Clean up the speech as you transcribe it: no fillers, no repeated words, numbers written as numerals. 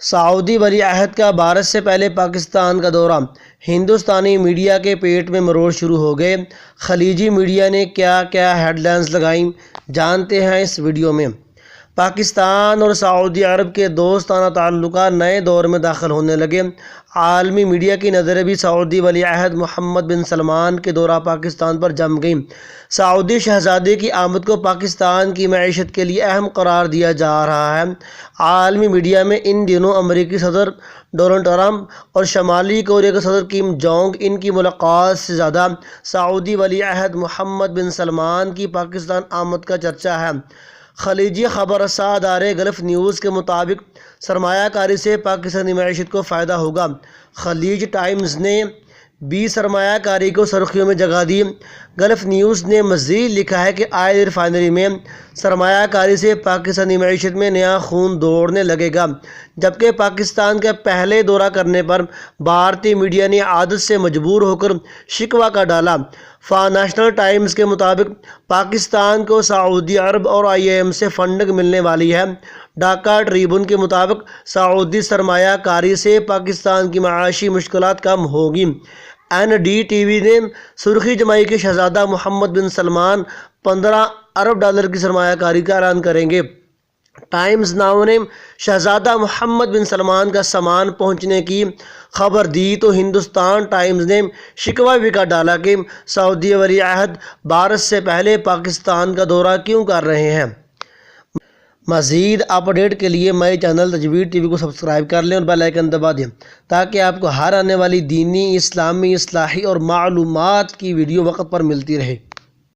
سعودی ولی عہد کا بھارت سے پہلے پاکستان کا دورہ، ہندوستانی میڈیا کے پیٹ میں مروڑ شروع ہو گئے۔ خلیجی میڈیا نے کیا کیا ہیڈ لائنز لگائیں، جانتے ہیں اس ویڈیو میں۔ پاکستان اور سعودی عرب کے دوستانہ تعلقات نئے دور میں داخل ہونے لگے۔ عالمی میڈیا کی نظریں بھی سعودی ولی عہد محمد بن سلمان کے دورہ پاکستان پر جم گئیں۔ سعودی شہزادے کی آمد کو پاکستان کی معیشت کے لیے اہم قرار دیا جا رہا ہے۔ عالمی میڈیا میں ان دنوں امریکی صدر ڈونلڈ ٹرمپ اور شمالی کوریا کے صدر کم جونگ ان کی ملاقات سے زیادہ سعودی ولی عہد محمد بن سلمان کی پاکستان آمد کا چرچا ہے۔ خلیجی خبر رساں ادارے گلف نیوز کے مطابق سرمایہ کاری سے پاکستانی معیشت کو فائدہ ہوگا۔ خلیج ٹائمز نے بھی سرمایہ کاری کو سرخیوں میں جگہ دی۔ گلف نیوز نے مزید لکھا ہے کہ آئل ریفائنری میں سرمایہ کاری سے پاکستانی معیشت میں نیا خون دوڑنے لگے گا، جبکہ پاکستان کا پہلے دورہ کرنے پر بھارتی میڈیا نے عادت سے مجبور ہو کر شکوہ کا ڈالا۔ فائنانشل ٹائمز کے مطابق پاکستان کو سعودی عرب اور IIM سے فنڈنگ ملنے والی ہے۔ ڈھاکہ ٹریبون کے مطابق سعودی سرمایہ کاری سے پاکستان کی معاشی مشکلات کم ہوگی۔ NDTV نے سرخی جمائی کہ شہزادہ محمد بن سلمان $15 ارب کی سرمایہ کاری کا اعلان کریں گے۔ ٹائمز ناؤ نے شہزادہ محمد بن سلمان کا سامان پہنچنے کی خبر دی تو ہندوستان ٹائمز نے شکوہ بھی کر ڈالا کہ سعودی ولی عہد بھارت سے پہلے پاکستان کا دورہ کیوں کر رہے ہیں۔ مزید اپڈیٹ کے لیے میرے چینل تجوید TV کو سبسکرائب کر لیں اور بیل آئیکن دبا دیں تاکہ آپ کو ہر آنے والی دینی، اسلامی، اصلاحی اور معلومات کی ویڈیو وقت پر ملتی رہے۔